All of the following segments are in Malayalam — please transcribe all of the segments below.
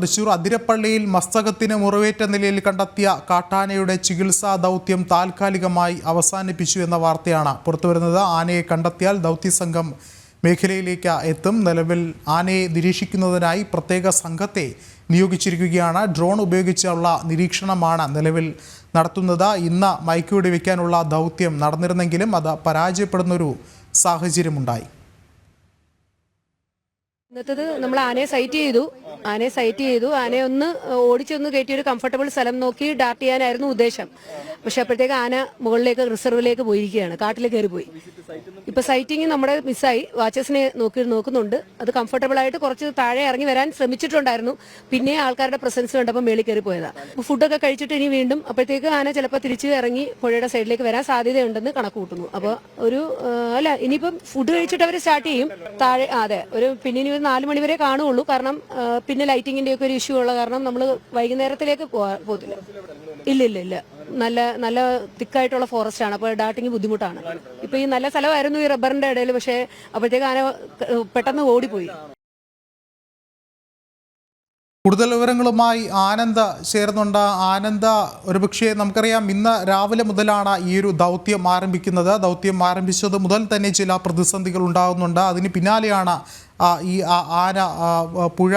തൃശൂർ അതിരപ്പള്ളിയിൽ മസ്തകത്തിന് മുറിവേറ്റ നിലയിൽ കണ്ടെത്തിയ കാട്ടാനയുടെ ചികിത്സാ ദൗത്യം താൽക്കാലികമായി അവസാനിപ്പിച്ചു എന്ന വാർത്തയാണ് പുറത്തുവരുന്നത്. ആനയെ കണ്ടെത്തിയാൽ ദൗത്യസംഘം മേഖലയിലേക്ക് എത്തും. നിലവിൽ ആനയെ നിരീക്ഷിക്കുന്നതിനായി പ്രത്യേക സംഘത്തെ നിയോഗിച്ചിരിക്കുകയാണ്. ഡ്രോൺ ഉപയോഗിച്ചുള്ള നിരീക്ഷണമാണ് നിലവിൽ നടത്തുന്നത്. ഇന്ന് മയക്കുവെടി വയ്ക്കാനുള്ള ദൗത്യം നടന്നിരുന്നെങ്കിലും അത് പരാജയപ്പെടുന്നൊരു സാഹചര്യമുണ്ടായി. ഇന്നത്തത് നമ്മൾ ആനയെ സൈറ്റ് ചെയ്തു. ആനയെ ഒന്ന് ഓടിച്ചൊന്ന് കയറ്റി ഒരു കംഫർട്ടബിൾ സ്ഥലം നോക്കി ഡാർട്ട് ചെയ്യാനായിരുന്നു ഉദ്ദേശം. പക്ഷെ അപ്പോഴത്തേക്ക് ആന മുകളിലേക്ക് റിസർവിലേക്ക് പോയിരിക്കുകയാണ്, കാട്ടിലേക്ക് കയറിപ്പോയി. ഇപ്പൊ സൈറ്റിംഗ് നമ്മുടെ മിസ്സായി. വാച്ചസിനെ നോക്കുന്നുണ്ട്. അത് കംഫർട്ടബിൾ ആയിട്ട് കുറച്ച് താഴെ ഇറങ്ങി വരാൻ ശ്രമിച്ചിട്ടുണ്ടായിരുന്നു. പിന്നെ ആൾക്കാരുടെ പ്രസൻസ് കണ്ടപ്പോൾ മേളിൽ കയറി പോയതാ. ഫുഡൊക്കെ കഴിച്ചിട്ട് ഇനി വീണ്ടും അപ്പോഴത്തേക്ക് ആന ചിലപ്പോൾ തിരിച്ച് ഇറങ്ങി പുഴയുടെ സൈഡിലേക്ക് വരാൻ സാധ്യതയുണ്ടെന്ന് കണക്ക് കൂട്ടുന്നു. അപ്പോൾ ഇനിയിപ്പം ഫുഡ് കഴിച്ചിട്ട് അവർ സ്റ്റാർട്ട് ചെയ്യും താഴെ. അതെ, പിന്നെ ഇനി 4 മണി വരെ കാണുകയുള്ളൂ. കാരണം പിന്നെ ലൈറ്റിങ്ങിന്റെ ഒക്കെ ഒരു ഇഷ്യൂ ഉള്ള കാരണം നമ്മൾ വൈകുന്നേരത്തിലേക്ക് പോകത്തില്ല. ഇല്ല, നല്ല തിക്കായിട്ടുള്ള ഫോറസ്റ്റ് ആണ്. അപ്പോൾ ഡാർട്ടിങ് ബുദ്ധിമുട്ടാണ്. ഇപ്പൊ ഈ നല്ല സ്ഥലമായിരുന്നു ഈ റബ്ബറിന്റെ ഇടയിൽ, പക്ഷേ അപ്പോഴത്തേക്ക് ആന പെട്ടെന്ന് ഓടിപ്പോയി. കൂടുതൽ വിവരങ്ങളുമായി ആനന്ദ ചേർന്നുണ്ട്. ആനന്ദ, ഒരുപക്ഷെ നമുക്കറിയാം ഇന്ന് രാവിലെ മുതലാണ് ഈ ഒരു ദൗത്യം ആരംഭിക്കുന്നത്. ദൗത്യം ആരംഭിച്ചത് മുതൽ തന്നെ ചില പ്രതിസന്ധികൾ ഉണ്ടാകുന്നുണ്ട്. അതിന് പിന്നാലെയാണ് ഈ ആന പുഴ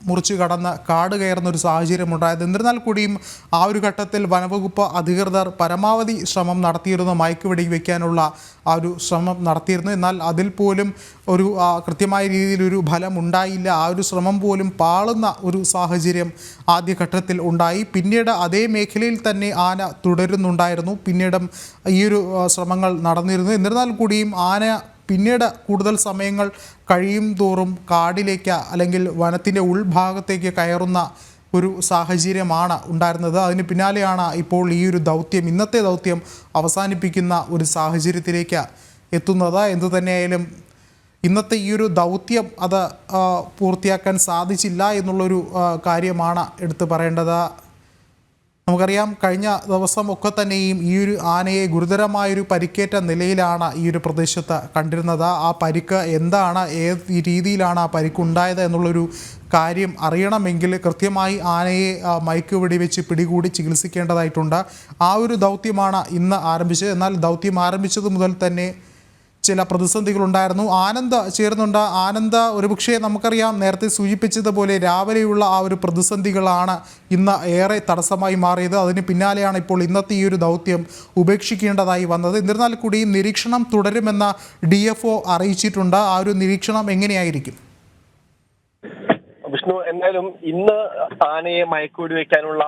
മുറിച്ച് കടന്ന് കാട് കയറുന്നൊരു സാഹചര്യമുണ്ടായത്. എന്നിരുന്നാൽ കൂടിയും ആ ഒരു ഘട്ടത്തിൽ വനവകുപ്പ് അധികൃതർ പരമാവധി ശ്രമം നടത്തിയിരുന്നു, മയക്കുവെടി വയ്ക്കാനുള്ള ആ ഒരു ശ്രമം നടത്തിയിരുന്നു. എന്നാൽ അതിൽ പോലും ഒരു കൃത്യമായ രീതിയിലൊരു ഫലം ഉണ്ടായില്ല. ആ ഒരു ശ്രമം പോലും പാളുന്ന ഒരു സാഹചര്യം ആദ്യഘട്ടത്തിൽ ഉണ്ടായി. പിന്നീട് അതേ മേഖലയിൽ തന്നെ ആന തുടരുന്നുണ്ടായിരുന്നു. പിന്നീടും ഈ ഒരു ശ്രമങ്ങൾ നടന്നിരുന്നു. എന്നിരുന്നാൽ കൂടിയും ആന പിന്നീട് കൂടുതൽ സമയങ്ങൾ കഴിയും തോറും കാടിലേക്ക് അല്ലെങ്കിൽ വനത്തിൻ്റെ ഉൾഭാഗത്തേക്ക് കയറുന്ന ഒരു സാഹചര്യമാണ് ഉണ്ടായിരുന്നത്. അതിന് പിന്നാലെയാണ് ഇപ്പോൾ ഈ ഒരു ദൗത്യം, ഇന്നത്തെ ദൗത്യം അവസാനിപ്പിക്കുന്ന ഒരു സാഹചര്യത്തിലേക്ക് എത്തുന്നത്. എന്തു തന്നെയായാലും ഇന്നത്തെ ഈ ഒരു ദൗത്യം അത് പൂർത്തിയാക്കാൻ സാധിച്ചില്ല എന്നുള്ളൊരു കാര്യമാണ് എടുത്തു പറയേണ്ടത്. നമുക്കറിയാം കഴിഞ്ഞ ദിവസം ഒക്കെ തന്നെയും ഈ ഒരു ആനയെ ഗുരുതരമായൊരു പരിക്കേറ്റ നിലയിലാണ് ഈ ഒരു പ്രദേശത്ത് കണ്ടിരുന്നത്. ആ പരിക്ക് എന്താണ്, ഏത് രീതിയിലാണ് ആ പരിക്കുണ്ടായത് എന്നുള്ളൊരു കാര്യം അറിയണമെങ്കിൽ കൃത്യമായി ആനയെ മയക്കുവെടി വെച്ച് പിടികൂടി ചികിത്സിക്കേണ്ടതായിട്ടുണ്ട്. ആ ഒരു ദൗത്യമാണ് ഇന്ന് ആരംഭിച്ചത്. എന്നാൽ ദൗത്യം ആരംഭിച്ചത് മുതൽ തന്നെ ചില പ്രതിസന്ധികളുണ്ടായിരുന്നു. ആനന്ദ ചേർന്നുണ്ട്. ആനന്ദ, ഒരുപക്ഷെ നമുക്കറിയാം നേരത്തെ സൂചിപ്പിച്ചതുപോലെ രാവിലെയുള്ള ആ ഒരു പ്രതിസന്ധികളാണ് ഇന്ന് ഏറെ തടസ്സമായി മാറിയത്. അതിന് പിന്നാലെയാണ് ഇപ്പോൾ ഇന്നത്തെ ഈ ഒരു ദൗത്യം ഉപേക്ഷിക്കേണ്ടതായി വന്നത്. എന്നിരുന്നാൽ കൂടി നിരീക്ഷണം തുടരുമെന്ന് DFO അറിയിച്ചിട്ടുണ്ട്. ആ ഒരു നിരീക്ഷണം എങ്ങനെയായിരിക്കും? വിഷ്ണു, എന്തായാലും ഇന്ന് ആനയെ മയക്കുവെടി വയ്ക്കാനുള്ള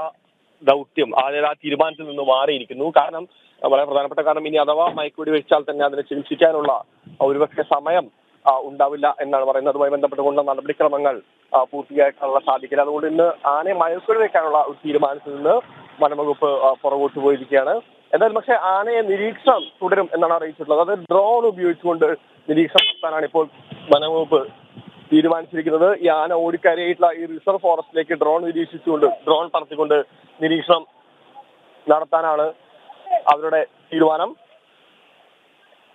ദൗത്യം ആ തീരുമാനത്തിൽ നിന്ന് മാറിയിരിക്കുന്നു. കാരണം വളരെ പ്രധാനപ്പെട്ട കാരണം, ഇനി അഥവാ മയക്കുവെടി വെച്ചാൽ തന്നെ അതിനെ ചികിത്സിക്കാനുള്ള ഒരുപക്ഷെ സമയം ഉണ്ടാവില്ല എന്നാണ് പറയുന്നത്. അതുമായി ബന്ധപ്പെട്ടുകൊണ്ട് നടപടിക്രമങ്ങൾ പൂർത്തിയാക്കാനുള്ള സാധിക്കില്ല. അതുകൊണ്ട് ഇന്ന് ആനയെ മയക്കുവെടി വെക്കാനുള്ള ഒരു തീരുമാനത്തിൽ നിന്ന് വനംവകുപ്പ് പുറകോട്ട് പോയിരിക്കുകയാണ്. എന്തായാലും പക്ഷേ ആനയെ നിരീക്ഷണം തുടരും എന്നാണ് അറിയിച്ചിട്ടുള്ളത്. അത് ഡ്രോൺ ഉപയോഗിച്ചുകൊണ്ട് നിരീക്ഷണം നടത്താനാണ് ഇപ്പോൾ വനംവകുപ്പ് തീരുമാനിച്ചിരിക്കുന്നത്. ഈ ആന ഓടിക്കരയായിട്ടുള്ള ഈ റിസർവ് ഫോറസ്റ്റിലേക്ക് ഡ്രോൺ പറത്തിക്കൊണ്ട് നിരീക്ഷണം നടത്താനാണ് അവരുടെ തീരുമാനം.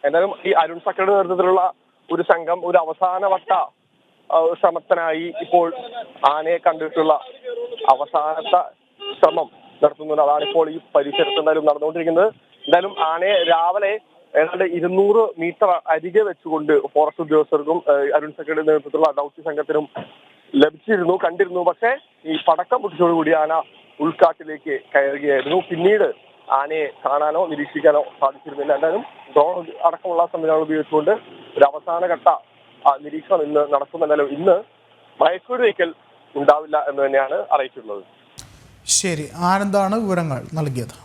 എന്തായാലും ഈ അരുൺ സക്കറുടെ നേതൃത്വത്തിലുള്ള ഒരു സംഘം ഒരു അവസാനവട്ട ശ്രമത്തിനായി ഇപ്പോൾ ആനയെ കണ്ടിട്ടുള്ള അവസാനത്തെ ശ്രമം നടത്തുന്നുണ്ട്. അതാണ് ഇപ്പോൾ ഈ പരിസരത്ത് എന്തായാലും നടന്നുകൊണ്ടിരിക്കുന്നത്. എന്തായാലും ആനയെ രാവിലെ ഏതാണ്ട് 200 മീറ്റർ അരികെ വെച്ചുകൊണ്ട് ഫോറസ്റ്റ് ഉദ്യോഗസ്ഥർക്കും അരുൺ സക്കറുടെ നേതൃത്വത്തിലുള്ള ദൗത്യ സംഘത്തിനും കണ്ടിരുന്നു. പക്ഷേ ഈ പടക്കം പൊട്ടിച്ചോടുകൂടി ആന ഉൾക്കാട്ടിലേക്ക് കയറുകയായിരുന്നു. പിന്നീട് ആനയെ കാണാനോ നിരീക്ഷിക്കാനോ സാധിച്ചിരുന്നില്ല. എന്തായാലും ഡ്രോൺ അടക്കമുള്ള സംവിധാനങ്ങൾ ഉപയോഗിച്ചുകൊണ്ട് ഒരു അവസാനഘട്ട നിരീക്ഷണം ഇന്ന് നടക്കുമെന്നാലും ഇന്ന് മയക്കുവെടി വയ്ക്കൽ ഉണ്ടാവില്ല എന്ന് തന്നെയാണ് അറിയിച്ചിട്ടുള്ളത്. ശരി, ആനന്ദാണ് വിവരങ്ങൾ നൽകിയത്.